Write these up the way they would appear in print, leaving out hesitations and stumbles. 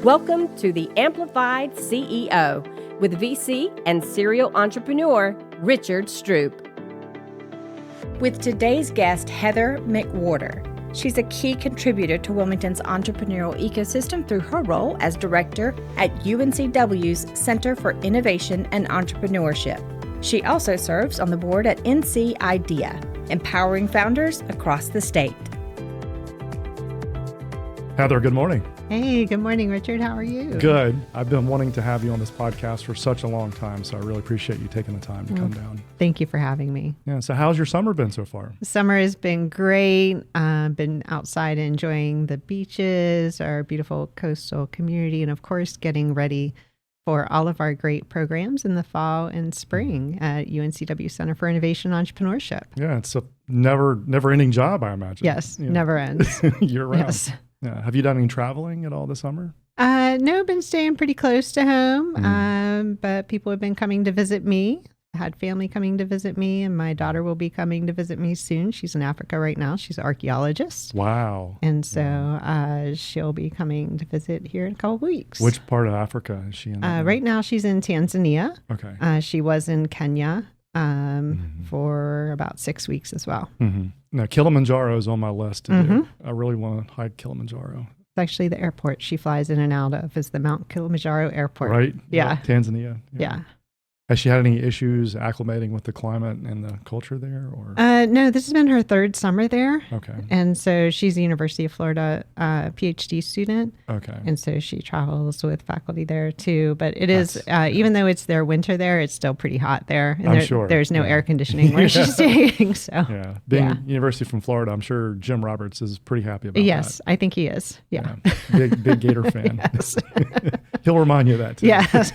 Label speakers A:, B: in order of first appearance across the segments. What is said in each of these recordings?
A: Welcome to the Amplified CEO with VC and serial entrepreneur Richard Stroupe.
B: With today's guest, Heather McWhorter. She's a key contributor to Wilmington's entrepreneurial ecosystem through her role as director at UNCW's Center for Innovation and Entrepreneurship. She also serves on the board at NC IDEA, empowering founders across the state.
C: Heather, good morning.
D: Hey, good morning, Richard. How are you?
C: Good. I've been wanting to have you on this podcast for such a long time, so I really appreciate you taking the time to come down.
D: Thank you for having me.
C: Yeah. So how's your summer been so far?
D: Summer has been great. Been outside enjoying the beaches, our beautiful coastal community, and of course, getting ready for all of our great programs in the fall and spring at UNCW Center for Innovation and Entrepreneurship.
C: Yeah, it's a never-ending job, I imagine.
D: Yes, never ends.
C: Year round.
D: Yes.
C: Yeah. Have you done any traveling at all this summer?
D: No, been staying pretty close to home, but people have been coming to visit me. I had family coming to visit me, and my daughter will be coming to visit me soon. She's in Africa right now. She's an archaeologist.
C: Wow.
D: And so she'll be coming to visit here in a couple of weeks.
C: Which part of Africa is she in?
D: Right now she's in Tanzania.
C: Okay.
D: She was in Kenya for about 6 weeks as well.
C: Mm-hmm. Now, Kilimanjaro is on my list to do. I really want to hike Kilimanjaro.
D: It's actually the airport she flies in and out of is the Mount Kilimanjaro Airport.
C: Right?
D: Yeah.
C: Tanzania.
D: Yeah.
C: Has she had any issues acclimating with the climate and the culture there? Or
D: no, this has been her third summer there.
C: Okay.
D: And so she's a University of Florida PhD student.
C: Okay.
D: And so she travels with faculty there too. But it is, even though it's their winter there, it's still pretty hot there. And
C: sure.
D: There's no air conditioning where she's staying. So
C: yeah. Being University from Florida, I'm sure Jim Roberts is pretty happy about that.
D: Yes, I think he is. Yeah.
C: Big Gator fan.
D: Yes.
C: He'll remind you of that too.
D: Yes.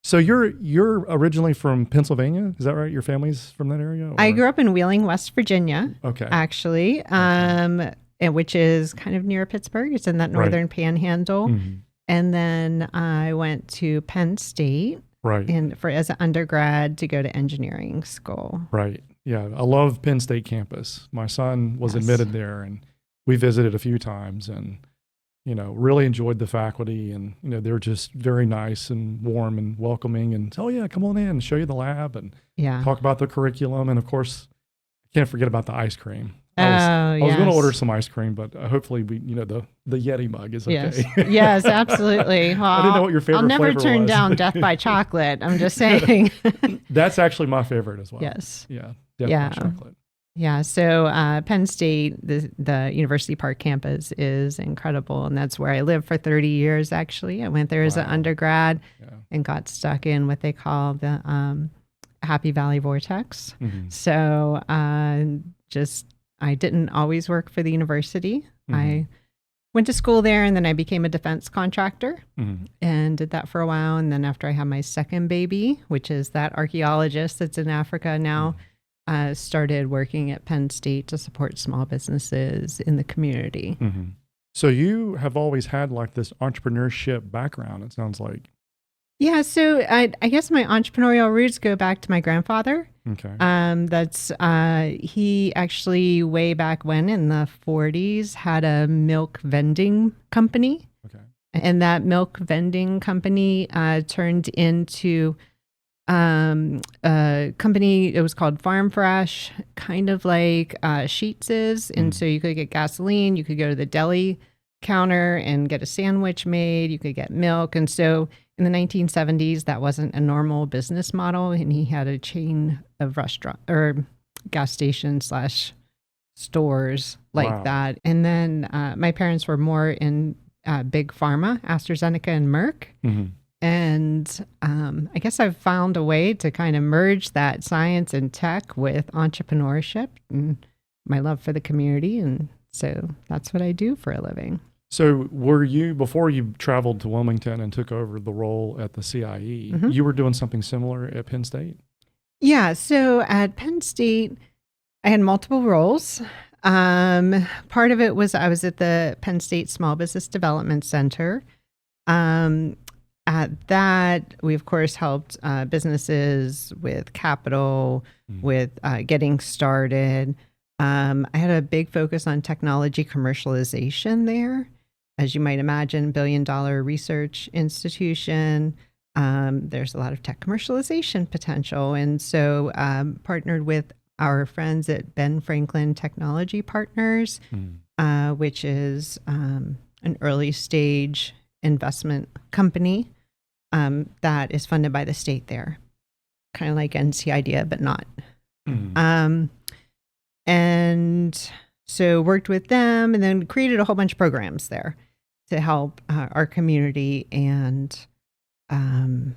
C: So you're originally from Pennsylvania, is that right? Your family's from that area? Or?
D: I grew up in Wheeling, West Virginia.
C: Okay.
D: Actually, and which is kind of near Pittsburgh. It's in that northern panhandle. Mm-hmm. And then I went to Penn State, right, as an undergrad to go to engineering school. Right.
C: Yeah, I love Penn State campus. My son was admitted there, and we visited a few times, and really enjoyed the faculty, and, they're just very nice and warm and welcoming, and come on in and show you the lab and talk about the curriculum. And of course, I can't forget about the ice cream. I was going to order some ice cream, but hopefully the Yeti mug is okay.
D: Yes, absolutely. Well,
C: I didn't know what your favorite flavor was.
D: I'll never turn down Death by Chocolate. I'm just saying.
C: That's actually my favorite as well.
D: Yes.
C: Yeah. Death by Chocolate.
D: Yeah, so Penn State, the University Park campus is incredible, and that's where I lived for 30 years, actually. I went there as an undergrad and got stuck in what they call the Happy Valley Vortex. Mm-hmm. So I didn't always work for the university. Mm-hmm. I went to school there, and then I became a defense contractor and did that for a while. And then after I had my second baby, which is that archaeologist that's in Africa now, started working at Penn State to support small businesses in the community.
C: Mm-hmm. So you have always had like this entrepreneurship background, it sounds like.
D: Yeah, so I guess my entrepreneurial roots go back to my grandfather. Okay. He actually way back when in the 40s had a milk vending company. Okay. And that milk vending company turned into a company. It was called Farm Fresh, kind of like Sheetz is. And so you could get gasoline, you could go to the deli counter and get a sandwich made, you could get milk. And so in the 1970s, that wasn't a normal business model. And he had a chain of restaurant or gas stations / stores like that. And then my parents were more in big pharma, AstraZeneca and Merck. Mm-hmm. And I guess I've found a way to kind of merge that science and tech with entrepreneurship and my love for the community. And so that's what I do for a living.
C: So before you traveled to Wilmington and took over the role at the CIE, you were doing something similar at Penn State? Yeah.
D: So at Penn State, I had multiple roles. Part of it was I was at the Penn State Small Business Development Center. At that, we, of course, helped businesses with capital, with getting started. I had a big focus on technology commercialization there. as you might imagine, billion-dollar research institution. There's a lot of tech commercialization potential. And so partnered with our friends at Ben Franklin Technology Partners, which is an early stage investment company that is funded by the state there. Kind of like NC Idea, but not. And so worked with them and then created a whole bunch of programs there to help our community and the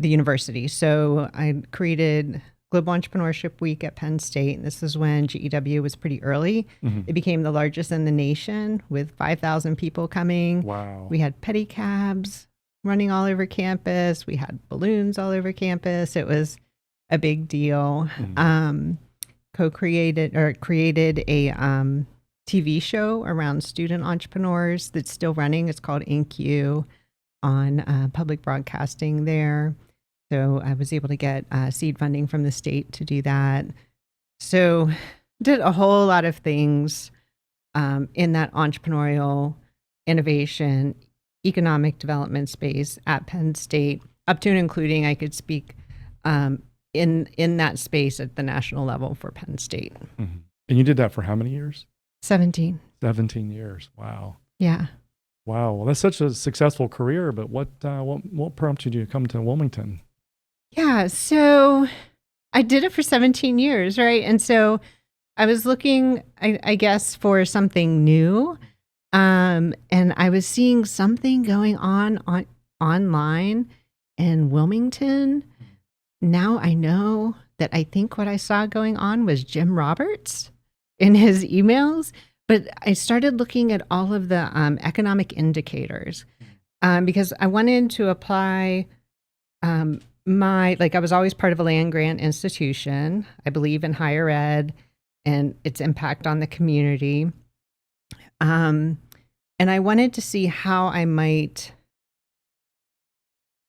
D: university. So I created Global Entrepreneurship Week at Penn State. And this is when GEW was pretty early. It became the largest in the nation with 5,000 people coming.
C: Wow.
D: We had pedicabs running all over campus. We had balloons all over campus. It was a big deal. Created a TV show around student entrepreneurs that's still running. It's called INQ on public broadcasting there. So I was able to get seed funding from the state to do that. So did a whole lot of things in that entrepreneurial innovation, economic development space at Penn State, up to and including I could speak in that space at the national level for Penn State.
C: And you did that for how many years?
D: 17.
C: 17 years. Wow.
D: Yeah.
C: Wow. Well, that's such a successful career, but what prompted you to come to Wilmington?
D: Yeah. So I did it for 17 years, right? And so I was looking, I guess, for something new. And I was seeing something going on online in Wilmington. Now I know that I think what I saw going on was Jim Roberts in his emails, but I started looking at all of the economic indicators because I wanted to apply I was always part of a land grant institution. I believe in higher ed and its impact on the community. And I wanted to see how I might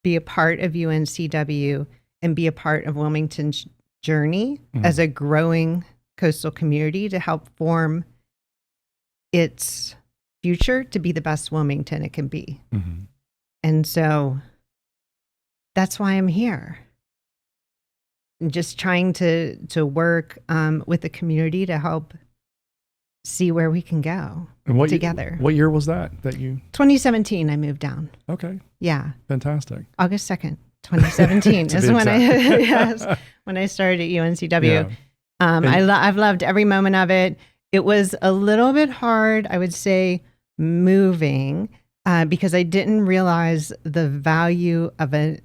D: be a part of UNCW and be a part of Wilmington's journey as a growing coastal community to help form its future to be the best Wilmington it can be. And so that's why I'm here. And just trying to work with the community to help see where we can go together.
C: What year was that you?
D: 2017, I moved down.
C: Okay.
D: Yeah.
C: Fantastic.
D: August 2nd, 2017 is when I started at UNCW.
C: Yeah.
D: I've loved every moment of it. It was a little bit hard, I would say, moving because I didn't realize the value of an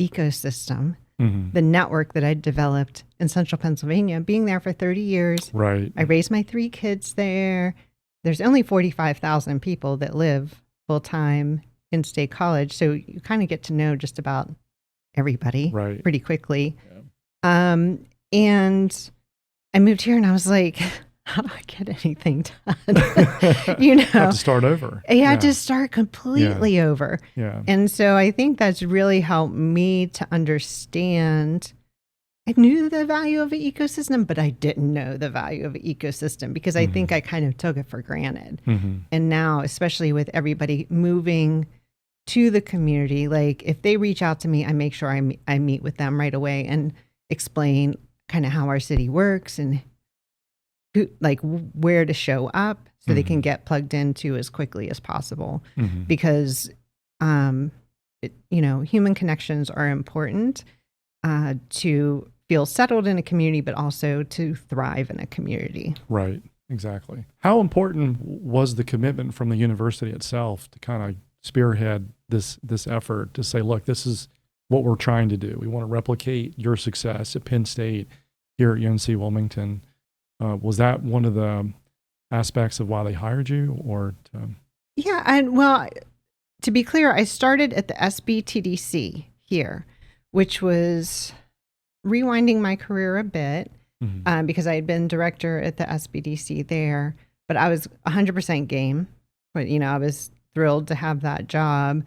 D: ecosystem, the network that I developed in central Pennsylvania, being there for 30 years.
C: Right.
D: I raised my 3 kids there. There's only 45,000 people that live full-time in State College. So you kind of get to know just about everybody pretty quickly. Yeah. And I moved here and I was like, how do I get anything done?
C: Have to start over.
D: I had to start completely over.
C: Yeah.
D: And so I think that's really helped me to understand. I knew the value of an ecosystem, but I didn't know the value of an ecosystem because I think I kind of took it for granted. And now, especially with everybody moving to the community, like if they reach out to me, I make sure I meet with them right away and explain kind of how our city works and where to show up so they can get plugged into as quickly as possible because human connections are important to feel settled in a community, but also to thrive in a community.
C: Right, exactly. How important was the commitment from the university itself to kind of spearhead this effort to say, look, this is what we're trying to do. We want to replicate your success at Penn State here at UNC Wilmington. Was that one of the aspects of why they hired you, or?
D: Yeah, and well, to be clear, I started at the SBTDC here, which was rewinding my career a bit because I had been director at the SBDC there, but I was 100% game. But I was thrilled to have that job.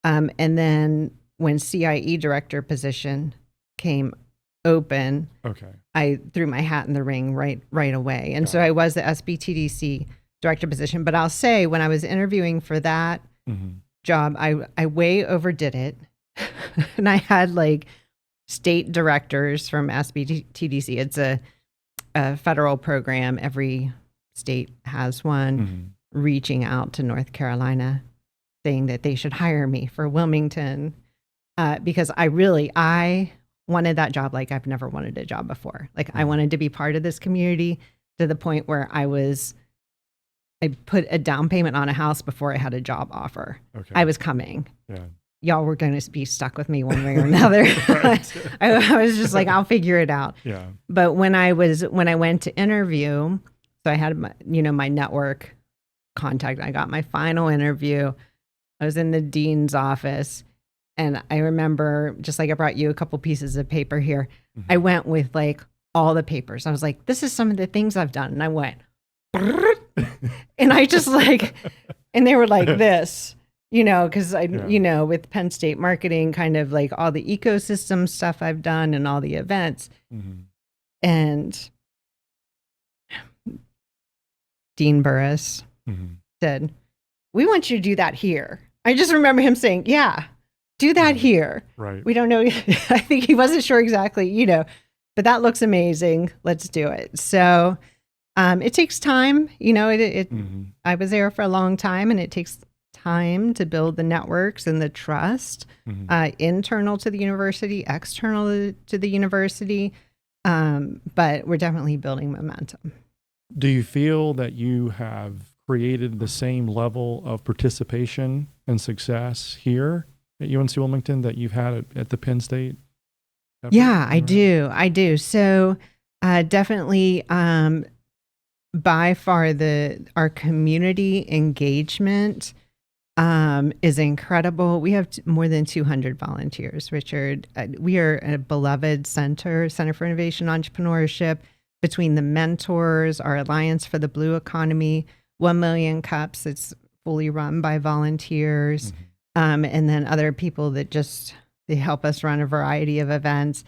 D: And then when CIE director position came open, I threw my hat in the ring right away. And so I was the SBTDC director position. But I'll say when I was interviewing for that job, I way overdid it. And I had like state directors from SBTDC. It's a federal program. Every state has one, reaching out to North Carolina saying that they should hire me for Wilmington because I wanted that job like I've never wanted a job before. Like I wanted to be part of this community to the point where I put a down payment on a house before I had a job offer. Okay. I was coming. Yeah. Y'all were going to be stuck with me one way or another. I was just like, I'll figure it out. Yeah. But when I went to interview, so I had my network contact. I got my final interview. I was in the dean's office, and I remember, just like I brought you a couple pieces of paper here, I went with like all the papers. I was like, this is some of the things I've done. And I went, and I just like, and they were like this, because with Penn State marketing, kind of like all the ecosystem stuff I've done and all the events. And Dean Burris said, we want you to do that here. I just remember him saying, yeah, do that here. Right. We don't know. I think he wasn't sure exactly, but that looks amazing. Let's do it. So it takes time. I was there for a long time, and it takes time to build the networks and the trust, internal to the university, external to the university. But we're definitely building momentum.
C: Do you feel that you have created the same level of participation and success here at UNC Wilmington that you've had at the Penn State?
D: Yeah, I do. So definitely by far our community engagement is incredible. We have more than 200 volunteers, Richard. We are a beloved Center for Innovation and Entrepreneurship. Between the mentors, our Alliance for the Blue Economy, 1 Million Cups, it's fully run by volunteers, and then other people that they help us run a variety of events.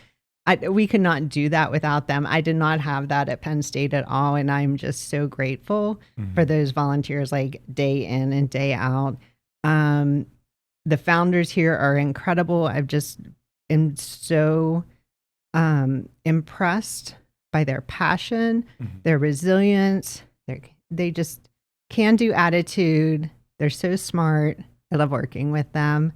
D: We could not do that without them. I did not have that at Penn State at all, and I'm just so grateful for those volunteers, like day in and day out. The founders here are incredible. I've just am so impressed by their passion, their resilience, they just can-do attitude. They're so smart. I love working with them.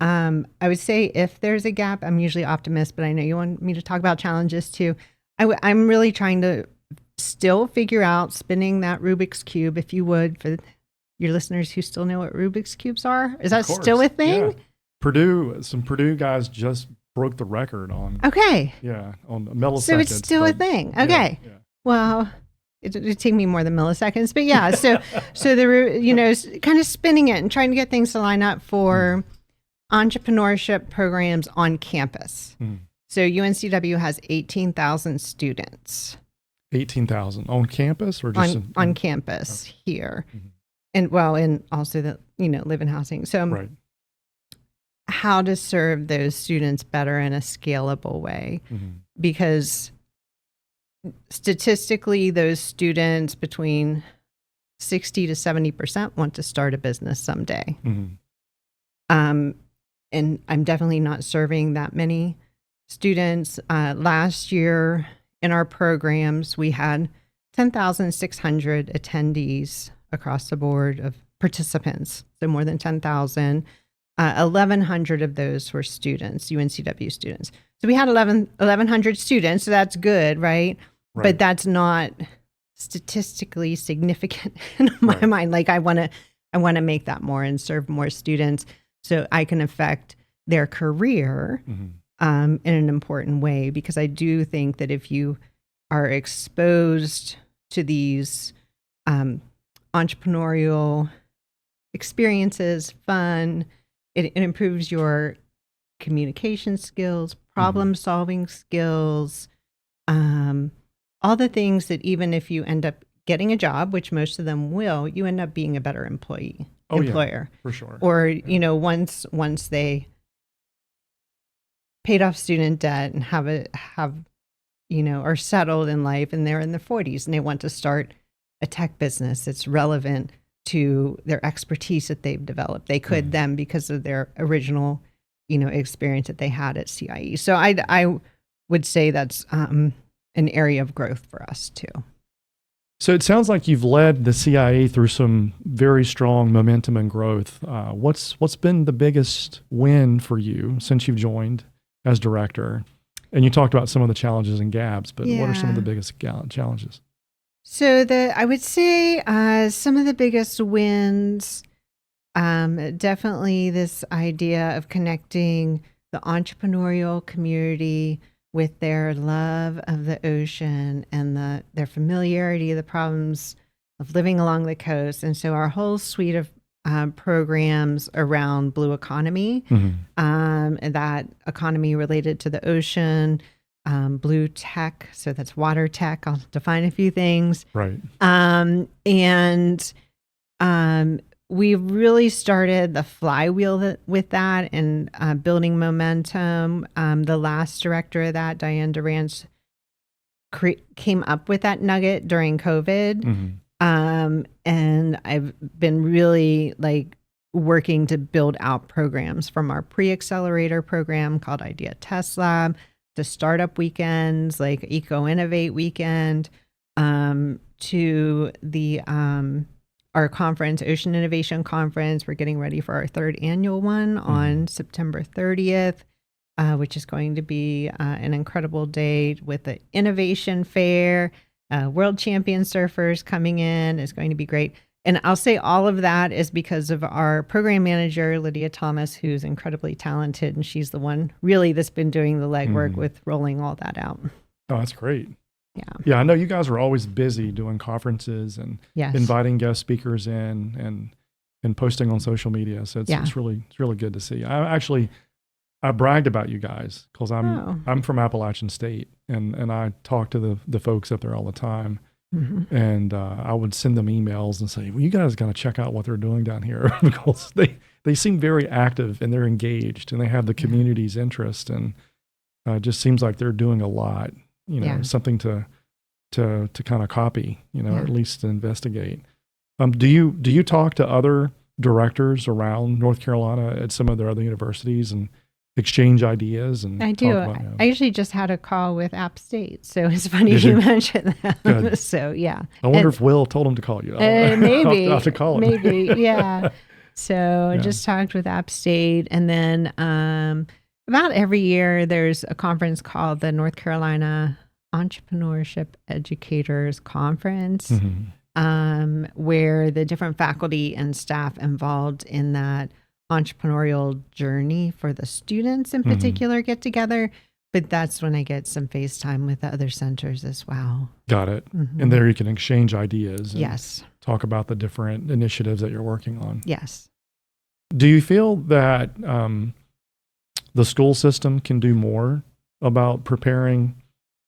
D: I would say if there's a gap, I'm usually optimist, but I know you want me to talk about challenges too. I'm really trying to still figure out spinning that Rubik's Cube, if you would, for your listeners who still know what Rubik's Cubes are. Is that still a thing?
C: Yeah. Some Purdue guys just broke the record on.
D: Okay.
C: Yeah, on milliseconds.
D: So it's still a thing. Okay. Yeah. Well, it'd take me more than milliseconds, but yeah. So kind of spinning it and trying to get things to line up for entrepreneurship programs on campus. So UNCW has 18,000 students.
C: 18,000 on campus, or just
D: on campus here, and also the live in housing. So how to serve those students better in a scalable way, because statistically, those students between 60 to 70% want to start a business someday. And I'm definitely not serving that many students. Last year in our programs, we had 10,600 attendees across the board of participants, so more than 10,000. 1,100 of those were students, UNCW students. So we had 1,100 students, so that's good, right? But that's not statistically significant in my mind. Like I want to make that more and serve more students so I can affect their career in an important way, because I do think that if you are exposed to these entrepreneurial experiences, fun, it improves your communication skills, problem-solving skills, all the things that even if you end up getting a job, which most of them will, you end up being a better employer.
C: Yeah, for sure.
D: Or, once they paid off student debt and are settled in life and they're in their 40s and they want to start a tech business that's relevant to their expertise that they've developed. They could then because of their original, experience that they had at CIE. So I would say that's an area of growth for us too.
C: So it sounds like you've led the CIA through some very strong momentum and growth. What's been the biggest win for you since you've joined as director? And you talked about some of the challenges and gaps, but what are some of the biggest challenges?
D: So I would say some of the biggest wins, definitely this idea of connecting the entrepreneurial community with their love of the ocean and their familiarity of the problems of living along the coast. And so our whole suite of programs around blue economy, and that economy related to the ocean, blue tech, so that's water tech. I'll define a few things.
C: Right.
D: We really started the flywheel with that and building momentum. The last director of that, Diane Durant, came up with that nugget during COVID. And I've been really working to build out programs from our pre-accelerator program called Idea Test Lab to startup weekends like Eco Innovate Weekend, to the our conference, Ocean Innovation Conference. We're getting ready for our third annual one on September 30th, which is going to be an incredible day with the innovation fair. World champion surfers coming in is going to be great. And I'll say all of that is because of our program manager, Lydia Thomas, who's incredibly talented. And she's the one really that's been doing the legwork with rolling all that out.
C: Oh, that's great.
D: Yeah.
C: Yeah, I know you guys are always busy doing conferences and inviting guest speakers in and posting on social media. So it's really good to see. I bragged about you guys because I'm from Appalachian State and I talk to the folks up there all the time. And I would send them emails and say, well, you guys got to check out what they're doing down here because they seem very active and they're engaged and they have the community's interest, and it just seems like they're doing a lot, something to kind of copy, or at least to investigate. Do you talk to other directors around North Carolina at some of their other universities and exchange ideas? And
D: I do. I actually just had a call with App State, so it's funny you mentioned that.
C: Good.
D: So yeah,
C: I wonder if Will told him to call you.
D: Maybe
C: I'll have to call him.
D: Maybe, yeah. So I just talked with App State, and then about every year there's a conference called the North Carolina Entrepreneurship Educators Conference, where the different faculty and staff involved in that entrepreneurial journey for the students in particular get together. But that's when I get some FaceTime with the other centers as well. Got it.
C: And there you can exchange ideas.
D: And
C: talk about the different initiatives that you're working on.
D: Yes.
C: Do you feel that the school system can do more about preparing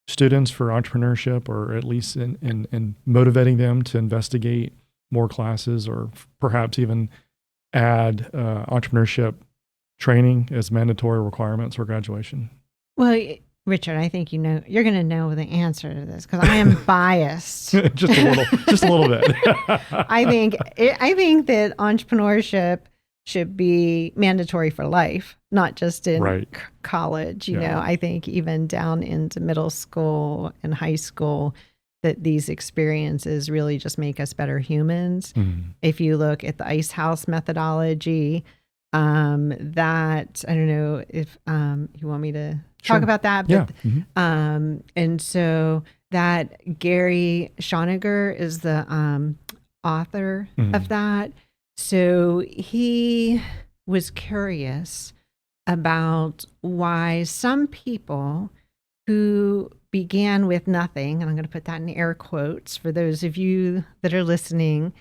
C: students for entrepreneurship, or at least in motivating them to investigate more classes, or perhaps even add entrepreneurship training as mandatory requirements for graduation?
D: Well, Richard, I think you're going to know the answer to this because I am biased.
C: just a little bit.
D: I think that entrepreneurship should be mandatory for life, not just in college. You know, I think even down into middle school and high school, that these experiences really just make us better humans. If you look at the Ice House methodology, that, I don't know if you want me to talk about that. But, and so that Gary Schoniger is the author of that. So he was curious about why some people who began with nothing, and I'm going to put that in air quotes for those of you that are listening,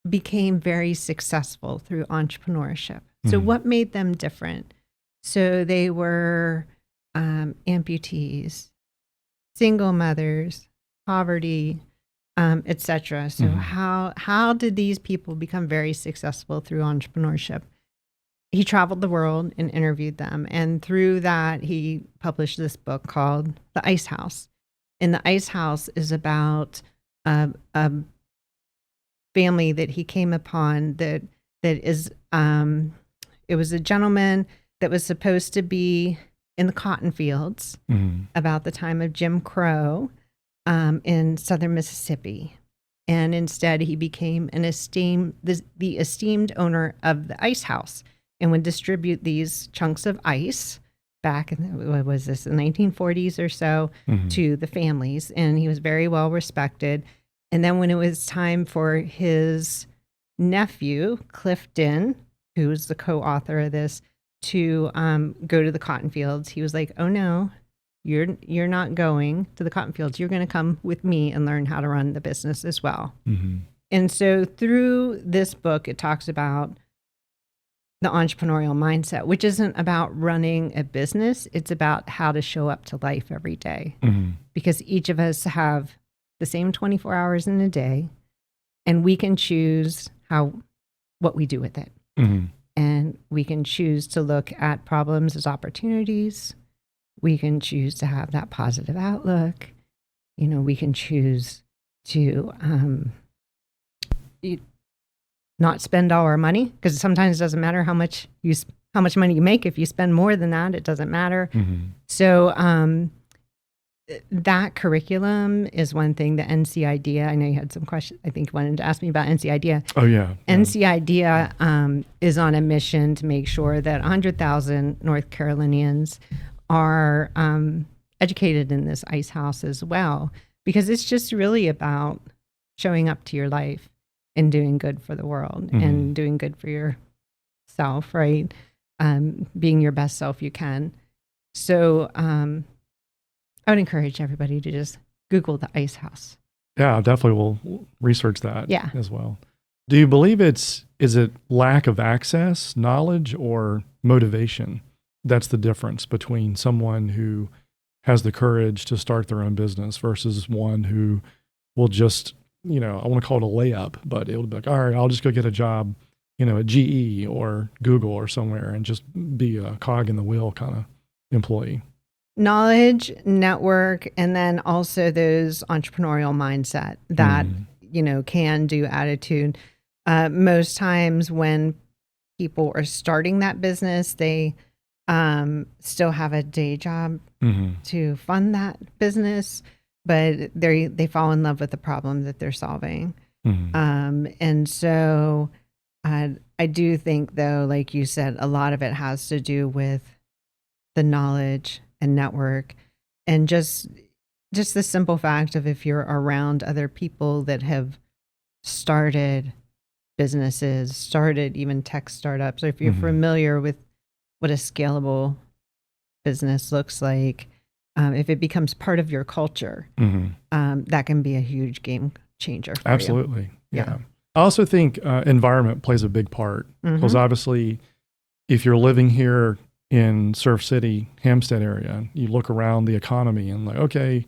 D: became very successful through entrepreneurship. So what made them different? So they were amputees, single mothers, poverty, etc. So how did these people become very successful through entrepreneurship? He traveled the world and interviewed them. And through that, he published this book called The Ice House. And The Ice House is about a family that he came upon that is, it was a gentleman that was supposed to be in the cotton fields about the time of Jim Crow in southern Mississippi. And instead he became the esteemed owner of the ice house and would distribute these chunks of ice back in, what was this, the 1940s or so, to the families. And he was very well respected. And then when it was time for his nephew, Clifton, who was the co-author of this, to go to the cotton fields, he was like, oh no, you're not going to the cotton fields. You're going to come with me and learn how to run the business as well. And so through this book, it talks about the entrepreneurial mindset, which isn't about running a business. It's about how to show up to life every day. Because each of us have the same 24 hours in a day, and we can choose what we do with it. And we can choose to look at problems as opportunities. We can choose to have that positive outlook. You know, we can choose to not spend all our money, because sometimes it doesn't matter how much money you make. If you spend more than that, it doesn't matter. So that curriculum is one thing. The NC IDEA, I know you had some questions, I think you wanted to ask me about NC IDEA.
C: Oh, yeah.
D: NC IDEA is on a mission to make sure that 100,000 North Carolinians are educated in this ice house as well, because it's just really about showing up to your life and doing good for the world and doing good for yourself, right? Being your best self you can. So I would encourage everybody to just Google the ice house.
C: Yeah, I definitely will research that
D: Yeah.
C: as well. Do you believe is it lack of access, knowledge, or motivation? That's the difference between someone who has the courage to start their own business versus one who will just, I want to call it a layup, but it would be like, all right, I'll just go get a job, at GE or Google or somewhere and just be a cog in the wheel kind of employee.
D: Knowledge, network, and then also those entrepreneurial mindset that, can do attitude. Most times when people are starting that business, they still have a day job to fund that business, but they fall in love with the problem that they're solving. And so I do think, though, like you said, a lot of it has to do with the knowledge and network, and just the simple fact of, if you're around other people that have started businesses, started even tech startups, or if you're familiar with what a scalable business looks like, if it becomes part of your culture, that can be a huge game changer for
C: Absolutely.
D: you.
C: Yeah. I also think environment plays a big part, because obviously if you're living here in Surf City, Hampstead area, you look around the economy and like, okay,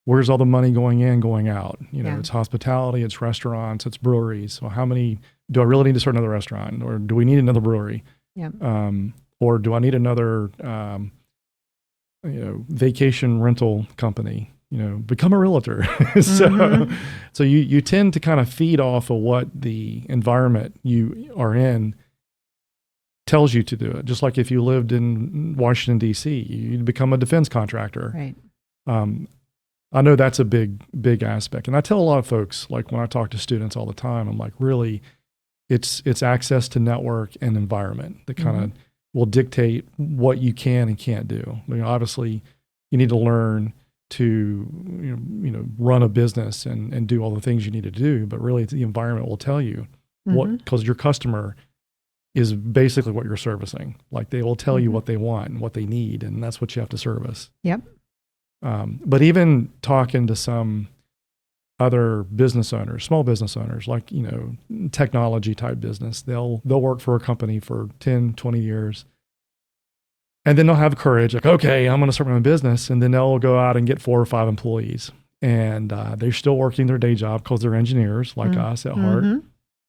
C: where's all the money going in, going out? It's hospitality, it's restaurants, it's breweries. So how many, do I really need to start another restaurant, or do we need another brewery? Or do I need another, vacation rental company? Become a realtor. So you tend to kind of feed off of what the environment you are in tells you to do it. Just like if you lived in Washington, D.C., you'd become a defense contractor.
D: Right.
C: I know that's a big aspect. And I tell a lot of folks, like when I talk to students all the time, I'm like, really, it's access to network and environment that kind of will dictate what you can and can't do. Obviously, you need to learn to run a business and do all the things you need to do, but really the environment will tell you what, because your customer is basically what you're servicing. Like they will tell you what they want and what they need, and that's what you have to service.
D: Yep.
C: But even talking to some other business owners, small business owners, like, technology type business, they'll work for a company for 10, 20 years. And then they'll have courage, like, okay, I'm going to start my own business. And then they'll go out and get 4 or 5 employees. And they're still working their day job because they're engineers like us at heart.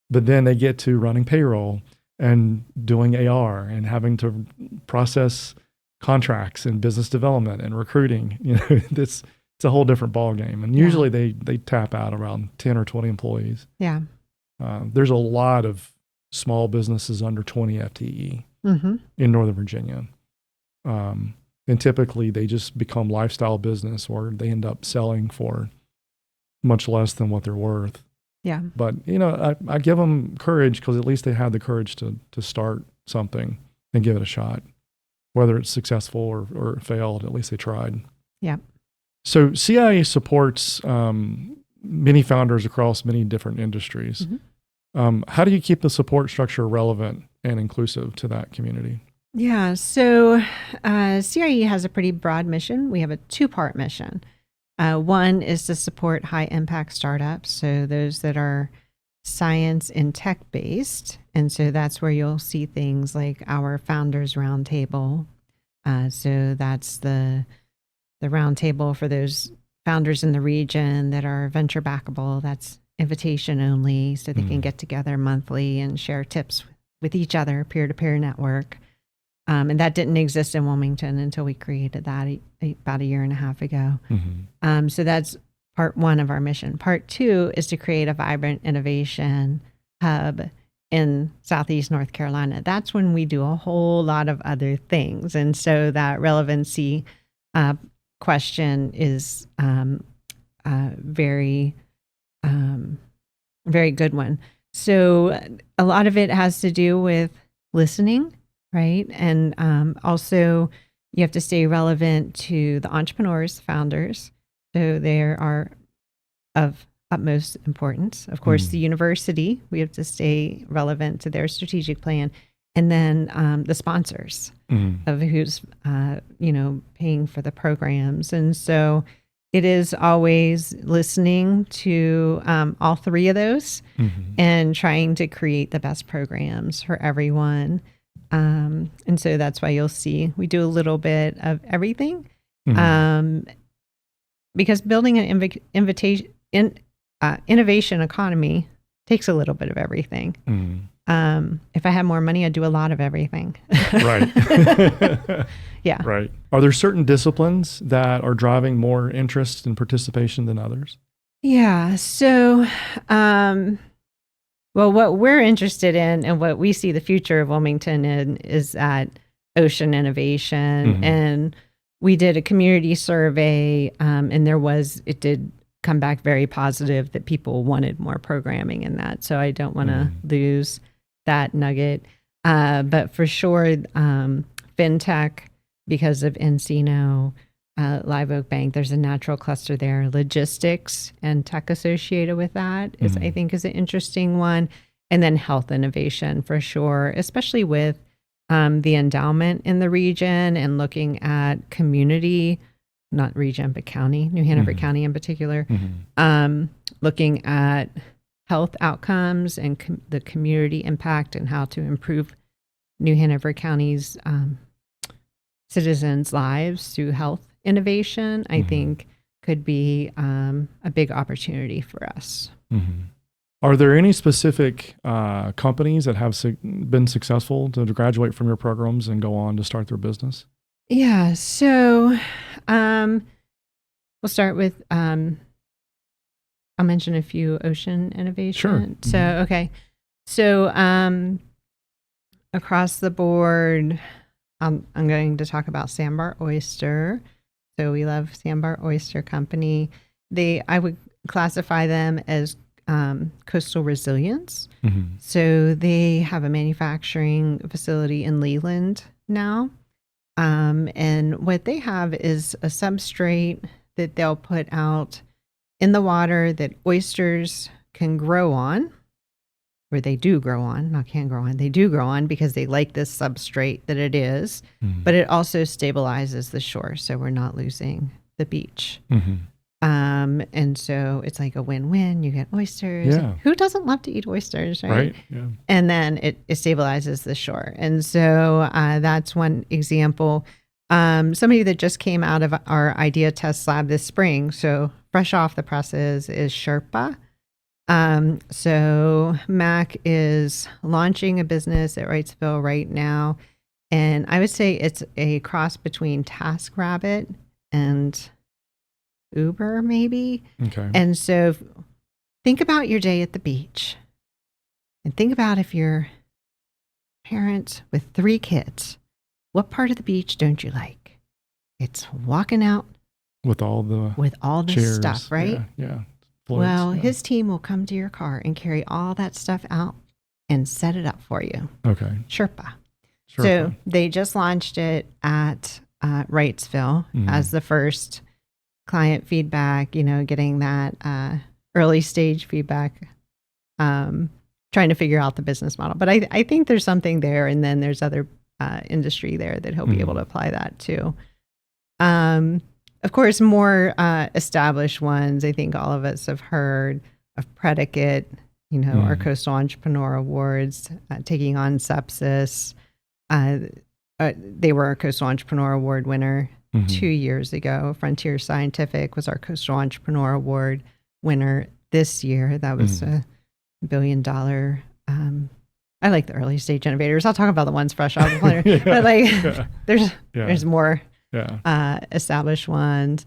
C: But then they get to running payroll and doing AR and having to process contracts and business development and recruiting. It's a whole different ball game. And usually they tap out around 10 or 20 employees.
D: Yeah.
C: There's a lot of small businesses under 20 FTE in Northern Virginia. And typically they just become lifestyle business, or they end up selling for much less than what they're worth.
D: Yeah.
C: But, I give them courage, because at least they had the courage to start something and give it a shot. Whether it's successful or failed, at least they tried.
D: Yeah.
C: So CIA supports many founders across many different industries. How do you keep the support structure relevant and inclusive to that community?
D: Yeah. So CIE has a pretty broad mission. We have a two-part mission. One is to support high-impact startups, so those that are science and tech-based. And so that's where you'll see things like our Founders Roundtable. So that's the roundtable for those founders in the region that are venture backable. That's invitation only, so they can get together monthly and share tips with each other, peer-to-peer network. And that didn't exist in Wilmington until we created that about a year and a half ago. So that's part one of our mission. Part two is to create a vibrant innovation hub in Southeast North Carolina. That's when we do a whole lot of other things. And so that relevancy question is very good one. So a lot of it has to do with listening, right? And also you have to stay relevant to the entrepreneurs, founders. So they are of utmost importance. Of course, the university, we have to stay relevant to their strategic plan. And then the sponsors of who's, paying for the programs. And so it is always listening to all three of those and trying to create the best programs for everyone. And so that's why you'll see we do a little bit of everything. Because building an innovation economy takes a little bit of everything. If I had more money, I'd do a lot of everything.
C: Right.
D: Yeah.
C: Right. Are there certain disciplines that are driving more interest and participation than others?
D: Yeah. So, what we're interested in and what we see the future of Wilmington in is that ocean innovation. And we did a community survey, and it did come back very positive that people wanted more programming in that. So I don't want to lose that nugget. But for sure, fintech, because of Encino, Live Oak Bank, there's a natural cluster there. Logistics and tech associated with that is, I think, is an interesting one. And then health innovation for sure, especially with the endowment in the region and looking at community, not region, but county, New Hanover County in particular, looking at health outcomes and the community impact and how to improve New Hanover County's citizens' lives through health innovation, I think could be a big opportunity for us.
C: Are there any specific companies that have been successful to graduate from your programs and go on to start their business?
D: Yeah, so we'll start with, I'll mention a few ocean innovation.
C: Sure.
D: So, okay. So across the board, I'm going to talk about Sandbar Oyster. So we love Sandbar Oyster Company. I would classify them as coastal resilience. So they have a manufacturing facility in Leland now. And what they have is a substrate that they'll put out in the water that oysters can grow on, or they do grow on, not can grow on, they do grow on because they like this substrate that it is, but it also stabilizes the shore, so we're not losing the beach. And so it's like a win-win. You get oysters.
C: Yeah.
D: Who doesn't love to eat oysters, right?
C: Right. Yeah.
D: And then it stabilizes the shore. And so that's one example. Somebody that just came out of our idea test lab this spring, so fresh off the presses, is Sherpa. So Mac is launching a business at Wrightsville right now. And I would say it's a cross between TaskRabbit and Uber, maybe.
C: Okay.
D: And so think about your day at the beach. And think about if you're parents with 3 kids, what part of the beach don't you like? It's walking out
C: with all the
D: chairs, stuff, right?
C: Yeah.
D: Well, his team will come to your car and carry all that stuff out and set it up for you.
C: Okay.
D: Sherpa. So they just launched it at Wrightsville as the first client feedback, getting that early stage feedback, trying to figure out the business model. But I think there's something there, and then there's other industry there that he'll be able to apply that to. Of course, more established ones, I think all of us have heard of Predicate, our Coastal Entrepreneur Awards, taking on sepsis. They were our Coastal Entrepreneur Award winner 2 years ago. Frontier Scientific was our Coastal Entrepreneur Award winner this year. That was $1 billion. I like the early stage innovators. I'll talk about the ones fresh off the planet. But there's more established ones.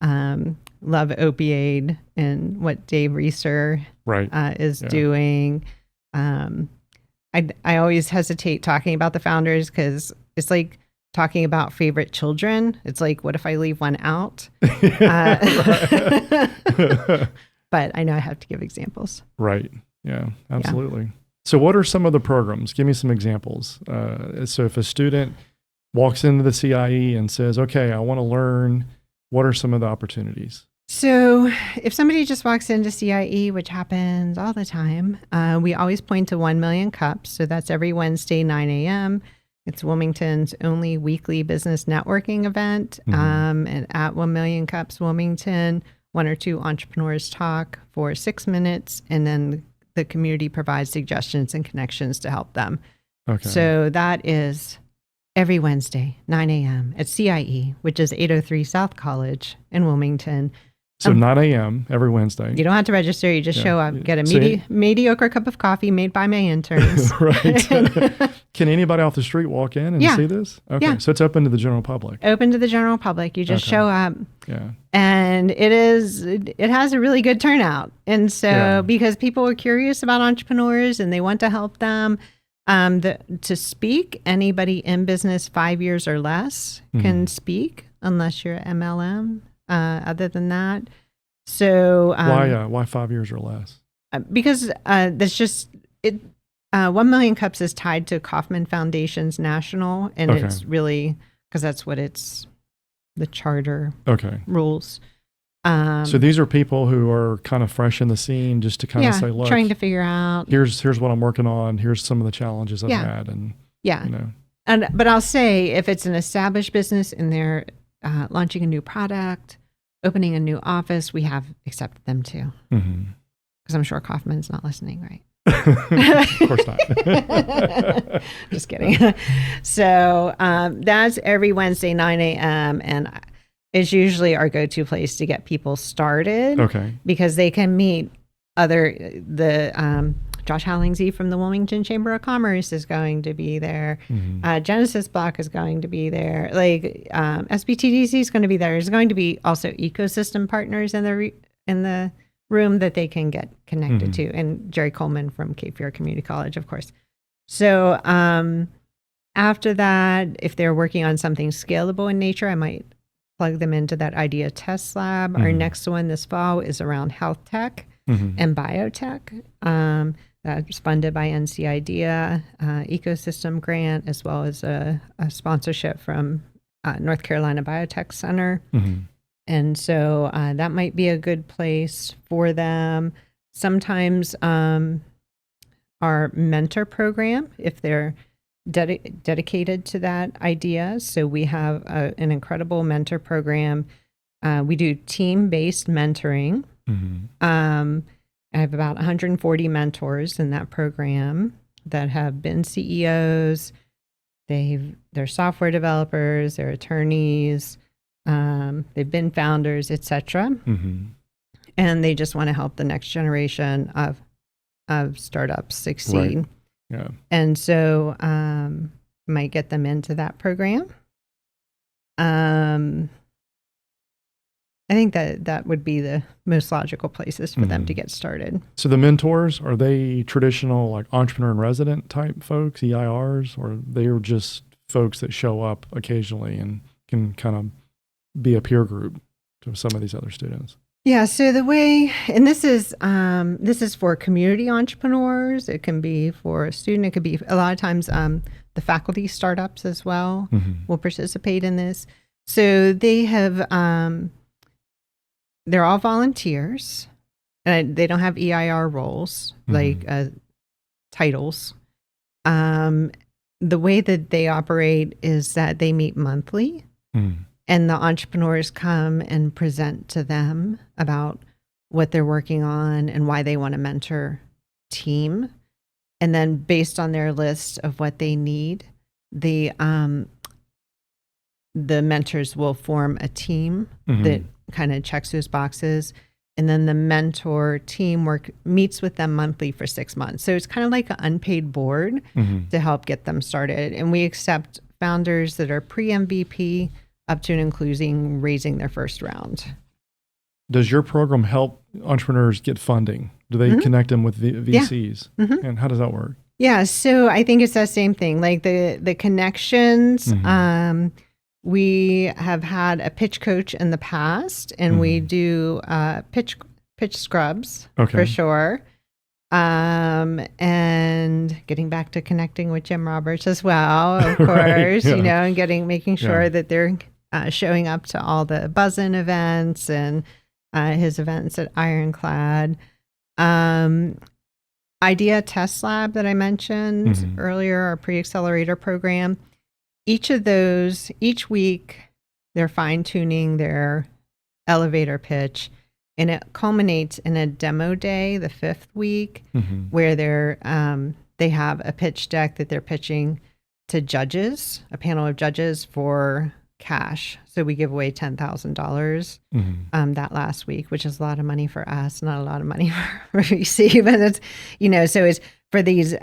D: Love Opioid and what Dave Reeser is doing. I always hesitate talking about the founders because it's like talking about favorite children. It's like, what if I leave one out? But I know I have to give examples.
C: Right. Yeah, absolutely. Yeah. So what are some of the programs? Give me some examples. So if a student walks into the CIE and says, okay, I want to learn, what are some of the opportunities?
D: So if somebody just walks into CIE, which happens all the time, we always point to 1 Million Cups. So that's every Wednesday, 9 a.m. It's Wilmington's only weekly business networking event. And at 1 Million Cups Wilmington, 1 or 2 entrepreneurs talk for 6 minutes, and then the community provides suggestions and connections to help them. Okay. So that is every Wednesday, 9 a.m. at CIE, which is 803 South College in Wilmington.
C: So 9 a.m. every Wednesday.
D: You don't have to register. You just show up, get a mediocre cup of coffee made by my interns.
C: Right. Can anybody off the street walk in and see this? Okay. Yeah. So it's open to the general public.
D: Open to the general public. You just show up. Yeah. And it has a really good turnout. And so because people are curious about entrepreneurs and they want to help them, to speak, anybody in business 5 years or less can speak unless you're MLM. Other than that, so
C: why 5 years or less?
D: Because that's just it. 1 Million Cups is tied to Kauffman Foundation's national, and it's really because that's what the charter rules.
C: So these are people who are kind of fresh in the scene, just to kind of say, look,
D: trying to figure out.
C: Here's what I'm working on. Here's some of the challenges I've had, and
D: but I'll say if it's an established business and they're launching a new product, opening a new office, we have accepted them too. Because I'm sure Kauffman's not listening, right?
C: Of course not.
D: Just kidding. So that's every Wednesday, 9 a.m. And it's usually our go-to place to get people started. Okay. Because they can meet Josh Hallingsey from the Wilmington Chamber of Commerce is going to be there. Genesis Block is going to be there. SBTDC is going to be there. There's going to be also ecosystem partners in the room that they can get connected to. And Jerry Coleman from Cape Fear Community College, of course. So after that, if they're working on something scalable in nature, I might plug them into that Idea Test Lab. Our next one this fall is around health tech and biotech. That's funded by NC Idea, ecosystem grant, as well as a sponsorship from North Carolina Biotech Center. And so that might be a good place for them. Sometimes our mentor program, if they're dedicated to that idea. So we have an incredible mentor program. We do team-based mentoring. I have about 140 mentors in that program that have been CEOs. They're software developers, they're attorneys, they've been founders, etc. And they just want to help the next generation of startups succeed. Right. Yeah. And so might get them into that program. I think that would be the most logical places for them to get started.
C: So the mentors, are they traditional like entrepreneur in resident type folks, EIRs, or they are just folks that show up occasionally and can kind of be a peer group to some of these other students?
D: Yeah. So the way, and this is for community entrepreneurs. It can be for a student. It could be a lot of times the faculty startups as well will participate in this. So they have, they're all volunteers, and they don't have EIR roles like titles. The way that they operate is that they meet monthly. And the entrepreneurs come and present to them about what they're working on and why they want to mentor team. And then based on their list of what they need, the mentors will form a team that kind of checks those boxes. And then the mentor team meets with them monthly for 6 months. So it's kind of like an unpaid board to help get them started. And we accept founders that are pre-MVP up to and including raising their first round.
C: Does your program help entrepreneurs get funding? Do they connect them with VCs? Yeah. And how does that work?
D: Yeah, so I think it's that same thing, like the connections. We have had a pitch coach in the past, and we do pitch scrubs for sure. And getting back to connecting with Jim Roberts as well, of course,
C: right, yeah.
D: and making sure that they're showing up to all the Buzz-In events and his events at Ironclad. Idea Test Lab that I mentioned earlier, our pre-accelerator program. Each week, they're fine-tuning their elevator pitch, and it culminates in a demo day the 5th week, where they have a pitch deck that they're pitching to judges, a panel of judges for cash. So we give away $10,000 that last week, which is a lot of money for us, not a lot of money for VC, but it's, so it's for these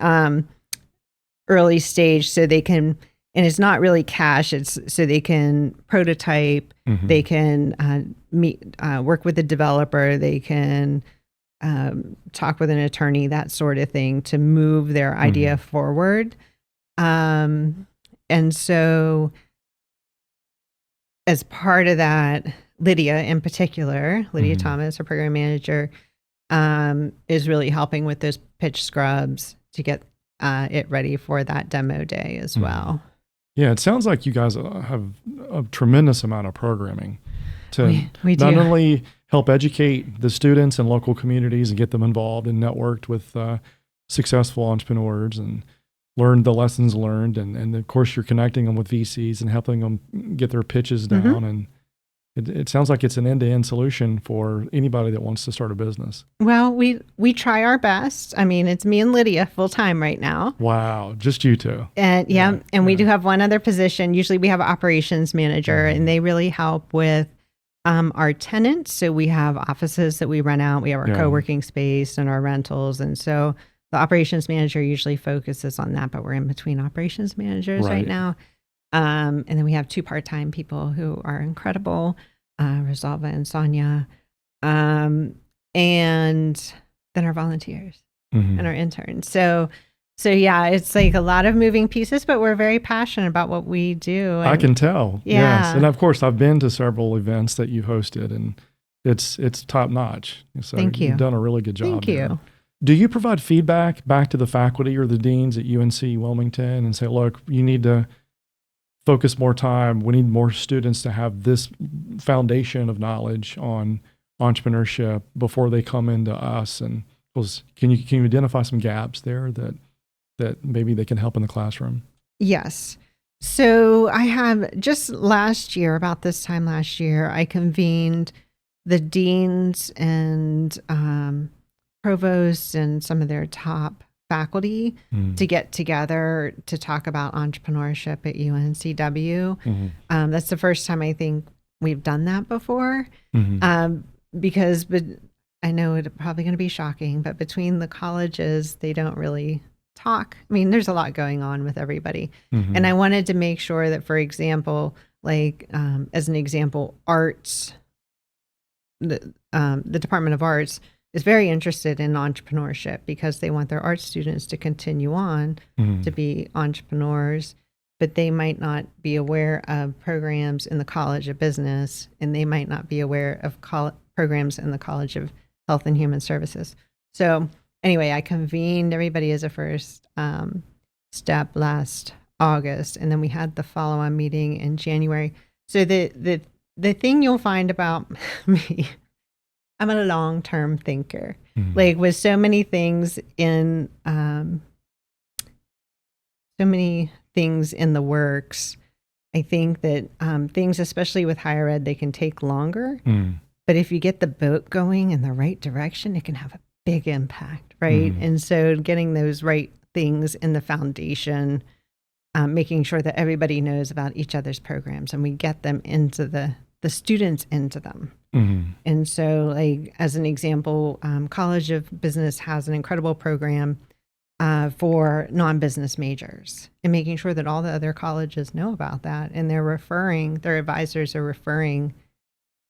D: early stage, so they can, and it's not really cash, it's so they can prototype, they can work with the developer, they can talk with an attorney, that sort of thing, to move their idea forward. And so as part of that, Lydia in particular, Lydia Thomas, our program manager, is really helping with those pitch scrubs to get it ready for that demo day as well.
C: Yeah, it sounds like you guys have a tremendous amount of programming to
D: we
C: not
D: do.
C: only help educate the students and local communities and get them involved and networked with successful entrepreneurs and learn the lessons learned. And of course, you're connecting them with VCs and helping them get their pitches down. And it sounds like it's an end-to-end solution for anybody that wants to start a business.
D: Well, we try our best. I mean, it's me and Lydia full time right now.
C: Wow, just you two.
D: And we do have one other position. Usually we have an operations manager, and they really help with our tenants. So we have offices that we rent out. We have our co-working space and our rentals. And so the operations manager usually focuses on that, but we're in between operations managers right now. And then we have 2 part-time people who are incredible, Rosalva and Sonia. And then our volunteers and our interns. So yeah, it's like a lot of moving pieces, but we're very passionate about what we do. And,
C: I can tell.
D: Yeah.
C: Yes. And of course, I've been to several events that you hosted, and it's top notch. So
D: Thank you.
C: You've done a really good job.
D: Thank
C: there.
D: you.
C: Do you provide feedback back to the faculty or the deans at UNC Wilmington and say, look, you need to focus more time. We need more students to have this foundation of knowledge on entrepreneurship before they come into us? And can you identify some gaps there that maybe they can help in the classroom?
D: Yes. So I have just about this time last year, I convened the deans and provosts and some of their top faculty to get together to talk about entrepreneurship at UNCW. That's the first time I think we've done that before, because I know it's probably going to be shocking, but between the colleges, they don't really talk. I mean, there's a lot going on with everybody. And I wanted to make sure that, for example, like as an example, arts the Department of Arts is very interested in entrepreneurship because they want their art students to continue on to be entrepreneurs, but they might not be aware of programs in the College of Business, and they might not be aware of programs in the College of Health and Human Services. So anyway, I convened everybody as a first step last August, and then we had the follow-on meeting in January. So the thing you'll find about me, I'm a long-term thinker. Like with so many things in the works, I think that things, especially with higher ed, they can take longer. But if you get the boat going in the right direction, it can have a big impact, right? And so getting those right things in the foundation, making sure that everybody knows about each other's programs and we get them into the students into them. And so, like, as an example, College of Business has an incredible program for non-business majors, and making sure that all the other colleges know about that. And their advisors are referring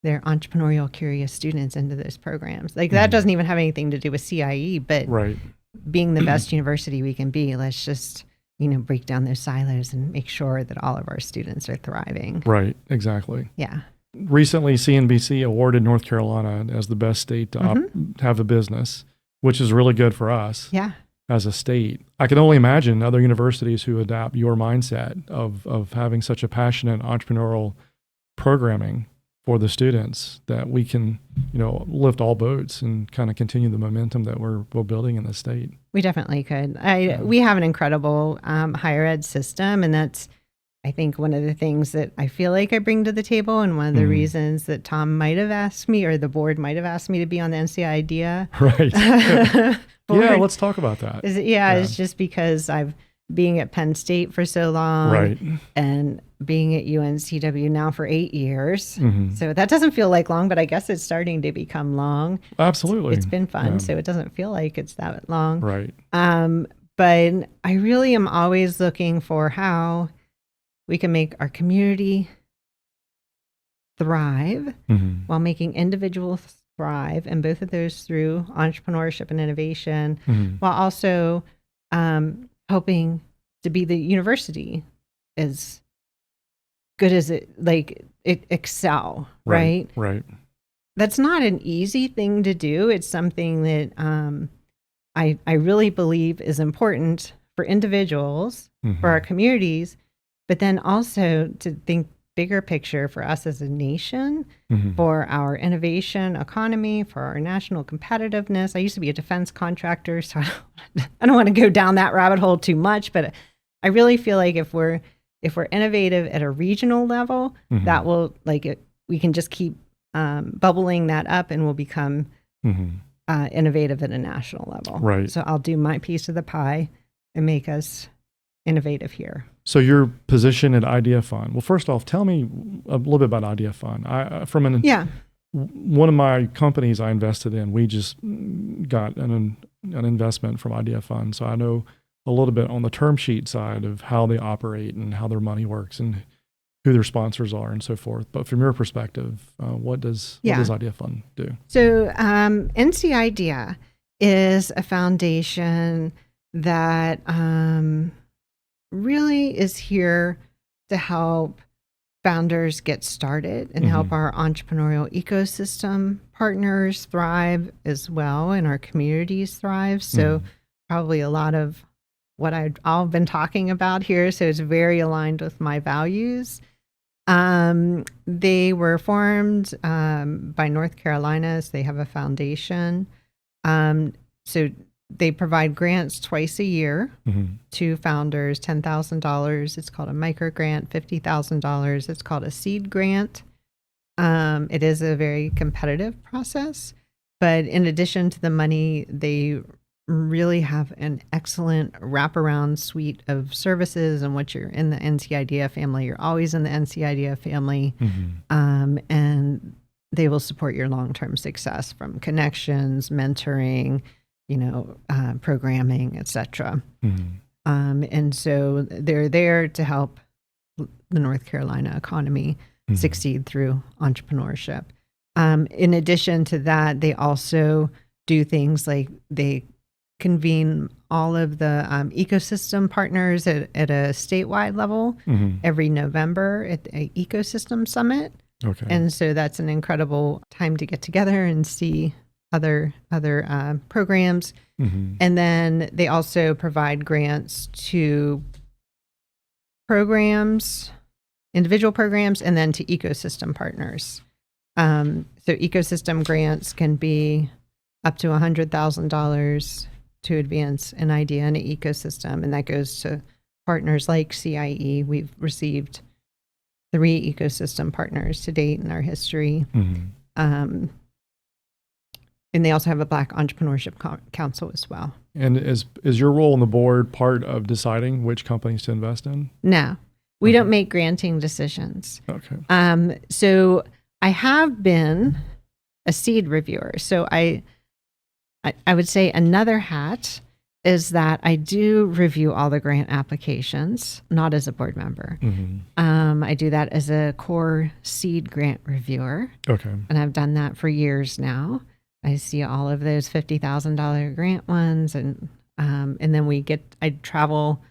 D: their entrepreneurial curious students into those programs. Like that doesn't even have anything to do with CIE, but being the best university we can be, let's just, break down those silos and make sure that all of our students are thriving.
C: Right, exactly.
D: Yeah.
C: Recently, CNBC awarded North Carolina as the best state to have a business, which is really good for us as a state. I can only imagine other universities who adapt your mindset of having such a passionate entrepreneurial programming for the students, that we can, lift all boats and kind of continue the momentum that we're building in the state. We
D: definitely could. We have an incredible higher ed system, and that's, I think, one of the things that I feel like I bring to the table, and one of the reasons that Tom might have asked me, or the board might have asked me to be on the NCI IDEA.
C: Right. Yeah, let's talk about that.
D: It's just because being at Penn State for so long, and being at UNCW now for 8 years. So that doesn't feel like long, but I guess it's starting to become long.
C: Absolutely.
D: It's been fun, so it doesn't feel like it's that long.
C: Right.
D: But I really am always looking for how we can make our community thrive while making individuals thrive, and both of those through entrepreneurship and innovation, while also hoping to be the university as good as it excel, right?
C: Right.
D: That's not an easy thing to do. It's something that I really believe is important for individuals, for our communities, but then also to think bigger picture for us as a nation, for our innovation economy, for our national competitiveness. I used to be a defense contractor, so I don't want to go down that rabbit hole too much, but I really feel like if we're innovative at a regional level, that will, we can just keep bubbling that up, and we'll become innovative at a national level.
C: Right.
D: So I'll do my piece of the pie and make us innovative here.
C: So your position at Idea Fund. Well, first off, tell me a little bit about Idea Fund. One of my companies I invested in, we just got an investment from Idea Fund. So I know a little bit on the term sheet side of how they operate and how their money works and who their sponsors are and so forth. But from your perspective, what does Idea Fund do?
D: So NC Idea is a foundation that really is here to help founders get started and help our entrepreneurial ecosystem partners thrive as well, and our communities thrive. So probably a lot of what I've been talking about here. So it's very aligned with my values. They were formed by North Carolina. So they have a foundation. So they provide grants twice a year to founders, $10,000. It's called a micro grant, $50,000. It's called a seed grant. It is a very competitive process, but in addition to the money, they really have an excellent wraparound suite of services. And once you're in the NC Idea family, you're always in the NC Idea family. And they will support your long-term success from connections, mentoring, programming, etc. And so they're there to help the North Carolina economy succeed through entrepreneurship. In addition to that, they also do things like they convene all of the ecosystem partners at a statewide level every November at the Ecosystem Summit.
C: Okay.
D: And so that's an incredible time to get together and see other programs. And then they also provide grants to programs, individual programs, and then to ecosystem partners. So ecosystem grants can be up to $100,000 to advance an idea in an ecosystem, and that goes to partners like CIE. We've received 3 ecosystem partners to date in our history. And they also have a Black Entrepreneurship Council as well.
C: And is your role on the board part of deciding which companies to invest in?
D: No, we don't make granting decisions.
C: Okay.
D: So I have been a seed reviewer. So I would say another hat is that I do review all the grant applications, not as a board member. I do that as a core seed grant reviewer.
C: Okay.
D: And I've done that for years now. I see all of those $50,000 grant ones, and then I travel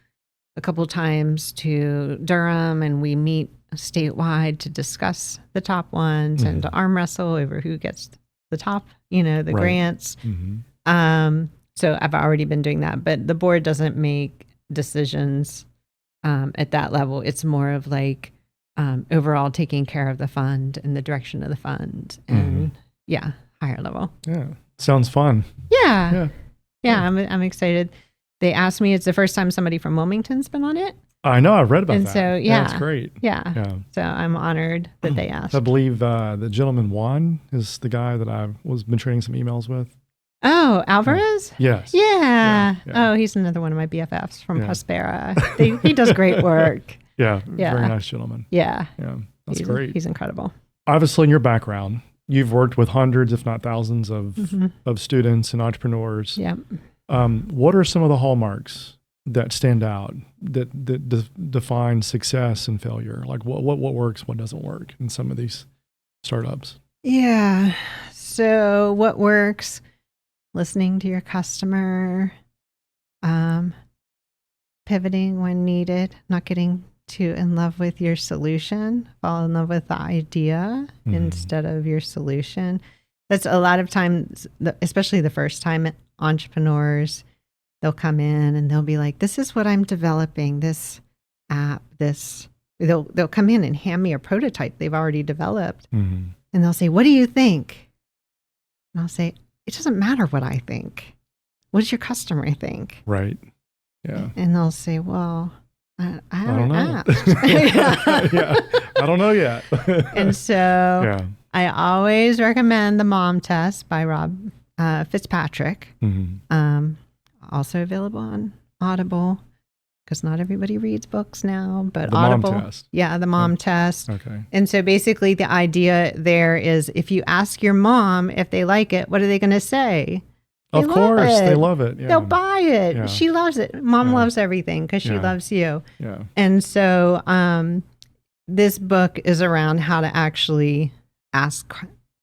D: a couple times to Durham, and we meet statewide to discuss the top ones and to arm wrestle over who gets the top, the grants. So I've already been doing that, but the board doesn't make decisions at that level. It's more of like overall taking care of the fund and the direction of the fund, and higher level.
C: Yeah, sounds fun.
D: Yeah. I'm excited. They asked me, it's the first time somebody from Wilmington's been on it.
C: I know, I've read about
D: and
C: that.
D: So
C: That's great.
D: Yeah. So I'm honored that they asked.
C: I believe the gentleman Juan is the guy that I've been trading some emails with.
D: Oh, Alvarez?
C: Yes.
D: Yeah.
C: Yeah.
D: Oh, he's another one of my BFFs from Prospera. He does great work.
C: Yeah. Very nice gentleman.
D: Yeah.
C: Yeah. That's great.
D: He's incredible.
C: Obviously, in your background, you've worked with hundreds, if not thousands, of students and entrepreneurs.
D: Yeah.
C: What are some of the hallmarks that stand out that define success and failure? Like what works, what doesn't work in some of these startups?
D: Yeah. So what works? Listening to your customer, pivoting when needed, not getting too in love with your solution, fall in love with the idea instead of your solution. That's a lot of times, especially the first time entrepreneurs, they'll come in and they'll be like, this is what I'm developing, this app, they'll come in and hand me a prototype they've already developed. And they'll say, what do you think? And I'll say, it doesn't matter what I think. What does your customer think?
C: Right. Yeah.
D: And they'll say, well, I
C: don't know.
D: asked.
C: Yeah. I don't know yet.
D: And so I always recommend the Mom Test by Rob Fitzpatrick. Also available on Audible, because not everybody reads books now, but
C: the
D: Audible.
C: Mom Test.
D: Yeah, the Mom Test.
C: Okay.
D: And so basically the idea there is if you ask your mom if they like it, what are they going to say?
C: Of course, they love it. Yeah.
D: They'll buy it.
C: Yeah.
D: She loves it. Mom loves everything because she loves you.
C: Yeah.
D: And so this book is around how to actually ask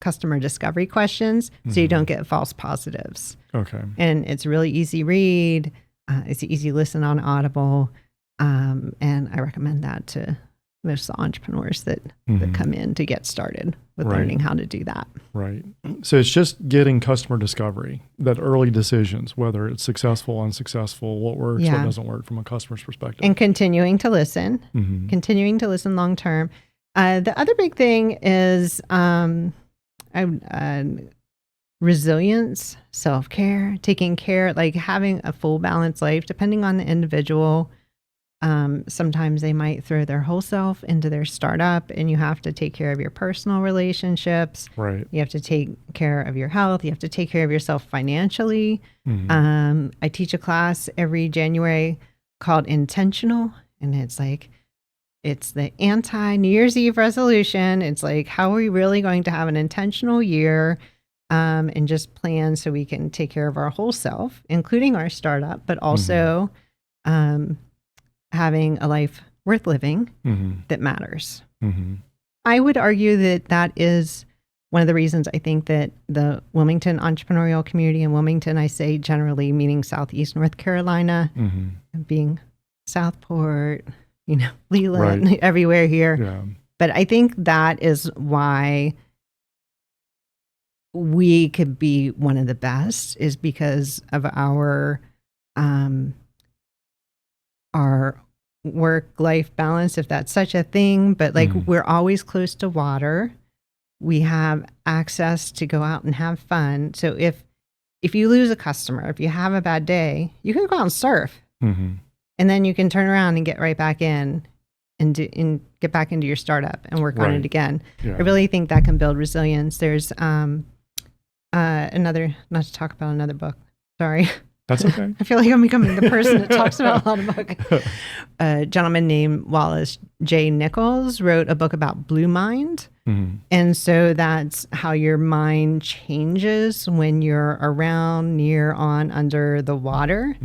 D: customer discovery questions so you don't get false positives.
C: Okay.
D: And it's really easy read. It's an easy listen on Audible. And I recommend that to most of the entrepreneurs that come in to get started with learning how to do that.
C: Right. So it's just getting customer discovery, that early decisions, whether it's successful, unsuccessful, what works, what doesn't work from a customer's perspective.
D: And continuing to listen long term. The other big thing is resilience, self-care, taking care, like having a full balanced life, depending on the individual. Sometimes they might throw their whole self into their startup, and you have to take care of your personal relationships.
C: Right.
D: You have to take care of your health. You have to take care of yourself financially. I teach a class every January called Intentional, and it's the anti-New Year's Eve resolution. It's like, how are we really going to have an intentional year and just plan so we can take care of our whole self, including our startup, but also having a life worth living that matters. I would argue that is one of the reasons I think that the Wilmington entrepreneurial community in Wilmington, I say generally meaning Southeast North Carolina, being Southport, Leland, everywhere here.
C: Yeah.
D: But I think that is why we could be one of the best, is because of our work-life balance, if that's such a thing. But we're always close to water. We have access to go out and have fun. So if you lose a customer, if you have a bad day, you can go out and surf. And then you can turn around and get right back in and get back into your startup and work on it again.
C: Yeah.
D: I really think that can build resilience. There's another, not to talk about another book. Sorry.
C: That's okay.
D: I feel like I'm becoming the person that talks about a lot of books. A gentleman named Wallace J. Nichols wrote a book about blue mind. And so that's how your mind changes when you're around, near, on, under the water.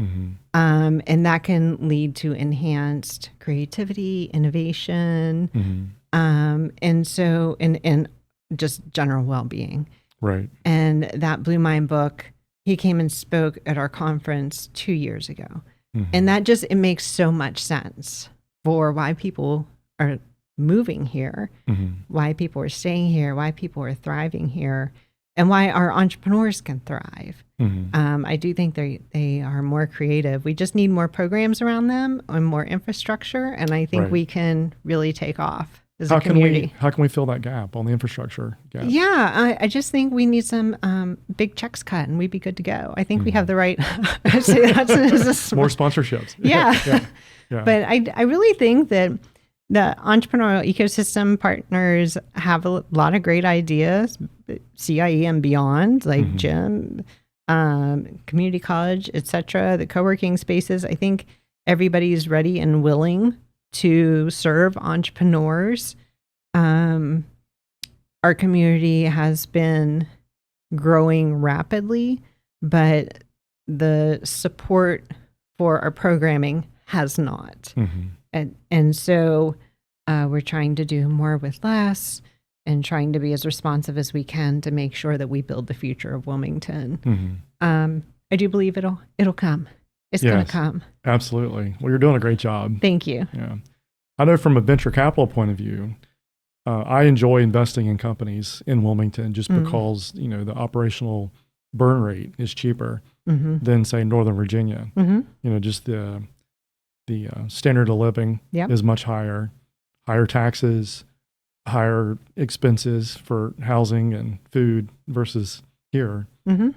D: And that can lead to enhanced creativity, innovation, and so, and just general well-being.
C: Right.
D: And that Blue Mind book, he came and spoke at our conference 2 years ago. And that just, it makes so much sense for why people are moving here, why people are staying here, why people are thriving here, and why our entrepreneurs can thrive. I do think they are more creative. We just need more programs around them and more infrastructure, and I think we can really take off as a community.
C: How can we fill that gap on the infrastructure gap?
D: Yeah, I just think we need some big checks cut, and we'd be good to go. I think we have the right. I'd say that's
C: more sponsorships.
D: Yeah. But I really think that the entrepreneurial ecosystem partners have a lot of great ideas, CIE and beyond, like gym, community college, etc. The co-working spaces. I think everybody's ready and willing to serve entrepreneurs. Our community has been growing rapidly, but the support for our programming has not. And so we're trying to do more with less and trying to be as responsive as we can to make sure that we build the future of Wilmington. I do believe it'll come. It's going to come.
C: Absolutely. Well, you're doing a great job.
D: Thank you.
C: Yeah. I know from a venture capital point of view, I enjoy investing in companies in Wilmington just because, the operational burn rate is cheaper than, say, Northern Virginia. Just the standard of living is much higher taxes, higher expenses for housing and food versus here.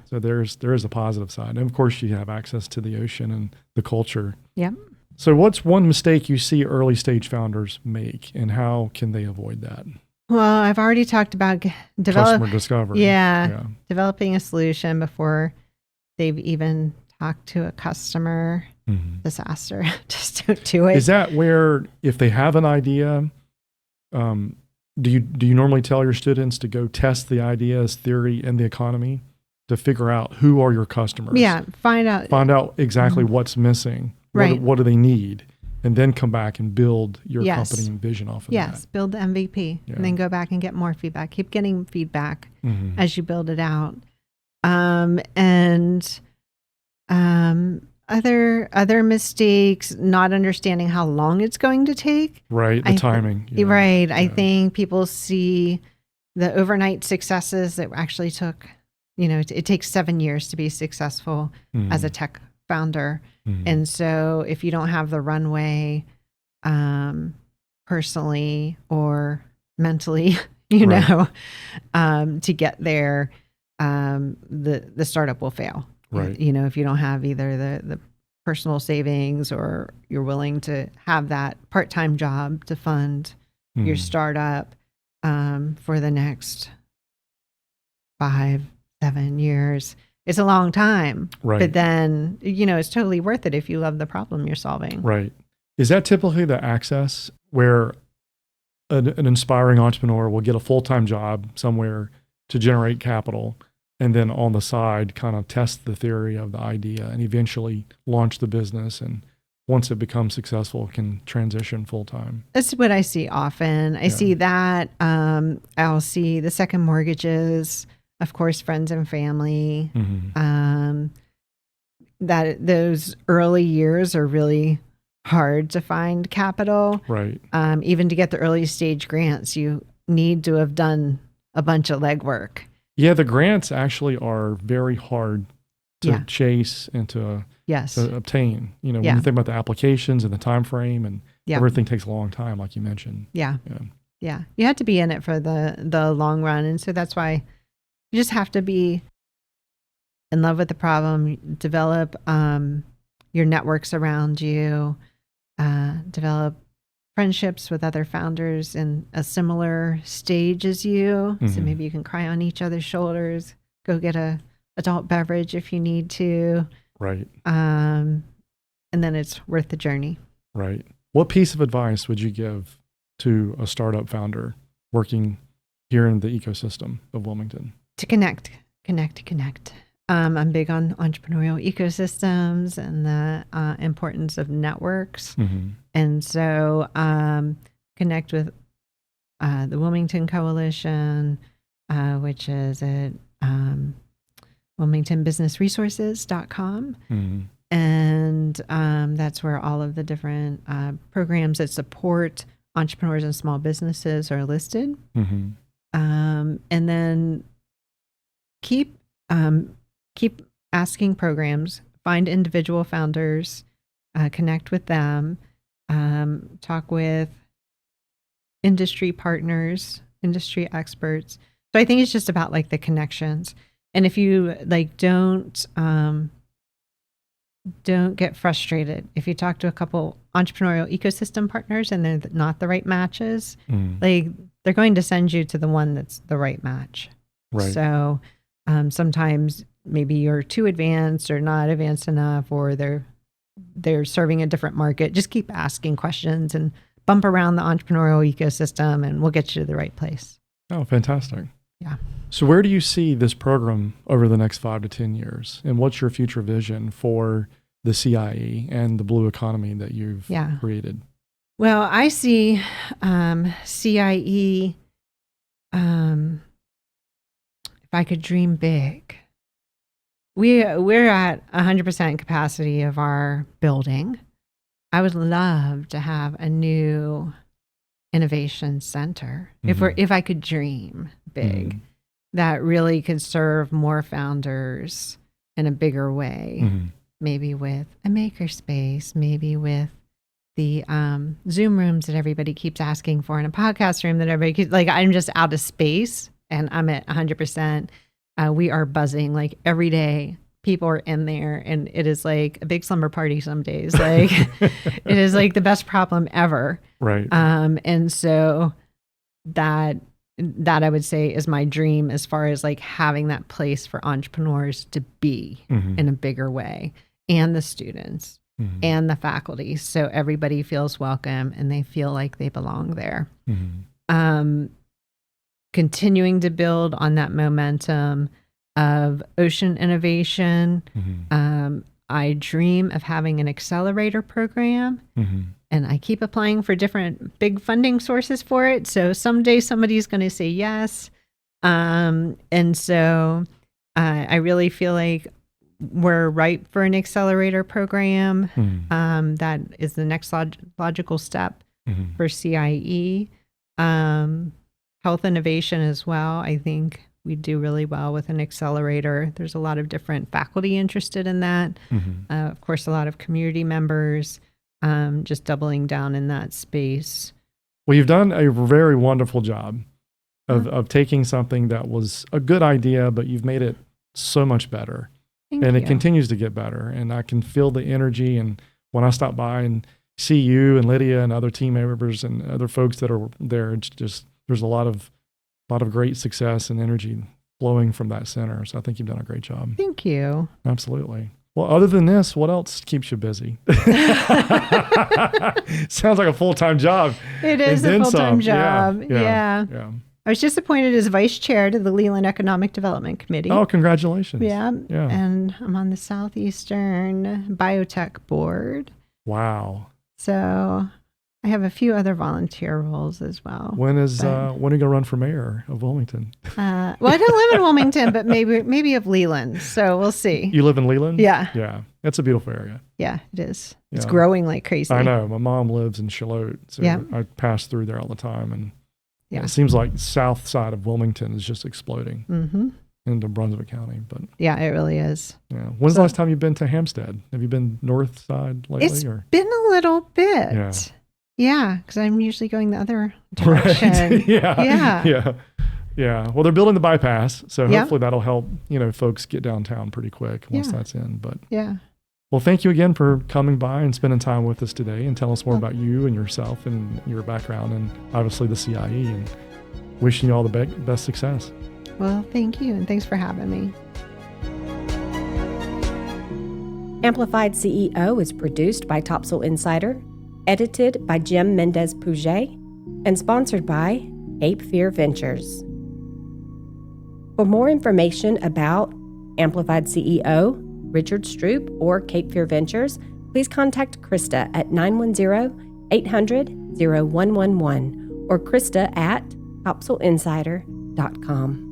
C: So there is a positive side. And of course, you have access to the ocean and the culture.
D: Yep.
C: So what's one mistake you see early stage founders make, and how can they avoid that?
D: Well, I've already talked about
C: customer discovery.
D: Yeah, developing a solution before they've even talked to a customer. Disaster. Just don't do it.
C: Is that where, if they have an idea, do you normally tell your students to go test the ideas, theory, and the economy to figure out who are your customers?
D: Yeah, find out
C: exactly what's missing.
D: Right.
C: What do they need? And then come back and build your company and vision off of that.
D: Yes, build the MVP and then go back and get more feedback. Keep getting feedback as you build it out. Other mistakes, not understanding how long it's going to take.
C: Right, the timing.
D: Right. I think people see the overnight successes that actually took, it takes 7 years to be successful as a tech founder. And so if you don't have the runway personally or mentally, to get there, the startup will fail.
C: Right.
D: If you don't have either the personal savings or you're willing to have that part-time job to fund your startup for the next 5-7 years. It's a long time, but then, it's totally worth it if you love the problem you're solving.
C: Right. Is that typically the access where an inspiring entrepreneur will get a full-time job somewhere to generate capital, and then on the side kind of test the theory of the idea and eventually launch the business and once it becomes successful, can transition full time.
D: That's what I see often. I see that. I'll see the second mortgages, of course, friends and family. That those early years are really hard to find capital.
C: Right.
D: Even to get the early stage grants, you need to have done a bunch of legwork.
C: Yeah, the grants actually are very hard to chase and to obtain. You know, when you think about the applications and the time frame, and everything takes a long time, like you mentioned. Yeah.
D: You have to be in it for the long run, and so that's why you just have to be in love with the problem, develop your networks around you, develop friendships with other founders in a similar stage as you. So maybe you can cry on each other's shoulders, go get a adult beverage if you need to.
C: Right.
D: And then it's worth the journey. Right.
C: What piece of advice would you give to a startup founder working here in the ecosystem of Wilmington?
D: To connect. I'm big on entrepreneurial ecosystems and the importance of networks. And so connect with the Wilmington Coalition, which is at wilmingtonbusinessresources.com. And that's where all of the different programs that support entrepreneurs and small businesses are listed. And then keep asking programs, find individual founders, connect with them, talk with industry partners, industry experts. So I think it's just about like the connections. And if you don't get frustrated. If you talk to a couple entrepreneurial ecosystem partners and they're not the right matches, they're going to send you to the one that's the right match. Right. So sometimes maybe you're too advanced or not advanced enough, or they're serving a different market. Just keep asking questions and bump around the entrepreneurial ecosystem, and we'll get you to the right place.
C: Oh, fantastic.
D: Yeah.
C: So where do you see this program over the next 5 to 10 years? And what's your future vision for the CIE and the blue economy that you've created?
D: Well, I see CIE, if I could dream big. We're at 100% capacity of our building. I would love to have a new innovation center, if I could dream big, that really could serve more founders in a bigger way. Maybe with a makerspace, maybe with the Zoom rooms that everybody keeps asking for, and a podcast room that everybody keeps, like, I'm just out of space and I'm at 100%. We are buzzing like every day. People are in there, and it is like a big slumber party some days. Like it is like the best problem ever.
C: Right.
D: And so that I would say is my dream, as far as like having that place for entrepreneurs to be in a bigger way, and the students and the faculty. So everybody feels welcome and they feel like they belong there. Continuing to build on that momentum of ocean innovation. I dream of having an accelerator program, and I keep applying for different big funding sources for it. So someday somebody's going to say yes. And so I really feel like we're ripe for an accelerator program. That is the next logical step for CIE. Health innovation as well. I think we do really well with an accelerator. There's a lot of different faculty interested in that. Of course, a lot of community members, just doubling down in that space.
C: Well, you've done a very wonderful job of taking something that was a good idea, but you've made it so much better.
D: Thank you.
C: It continues to get better. And I can feel the energy. And when I stop by and see you and Lydia and other team members and other folks that are there, it's just, there's a lot of great success and energy flowing from that center. So I think you've done a great job.
D: Thank you.
C: Absolutely. Well, other than this, what else keeps you busy? Sounds like a full-time job.
D: It is a full-time job.
C: Yeah.
D: I was just appointed as vice chair to the Leland Economic Development Committee.
C: Oh, congratulations.
D: Yeah. And I'm on the Southeastern Biotech Board.
C: Wow.
D: So I have a few other volunteer roles as well.
C: When are you going to run for mayor of Wilmington?
D: Well, I don't live in Wilmington, but maybe of Leland. So we'll see.
C: You live in Leland?
D: Yeah.
C: Yeah. It's a beautiful area.
D: Yeah, it is. It's
C: Yeah.
D: growing like crazy.
C: I know. My mom lives in Charlotte, so
D: Yeah.
C: I pass through there all the time. And
D: Yeah.
C: it seems like the south side of Wilmington is just exploding
D: Mm-hmm.
C: into Brunswick County. But
D: Yeah, it really is.
C: yeah. When's the last time you've been to Hampstead? Have you been north side lately?
D: It's been a little bit.
C: Yeah.
D: Yeah, because I'm usually going the other direction.
C: Right. Yeah.
D: Yeah.
C: Yeah. Yeah. Well, they're building the bypass, so
D: Yeah.
C: hopefully that'll help, folks get downtown pretty quick once
D: Yeah.
C: that's in. But
D: Yeah.
C: well, thank you again for coming by and spending time with us today and tell us more about you and yourself and your background and obviously the CIE, and wishing you all the best success.
D: Well, thank you, and thanks for having me.
A: Amplified CEO is produced by Topsail Insider, edited by Jim Mendez-Pouget, and sponsored by Cape Fear Ventures. For more information about Amplified CEO, Richard Stroupe, or Cape Fear Ventures, please contact Krista at 910-800-0111 or Krista at topsailinsider.com.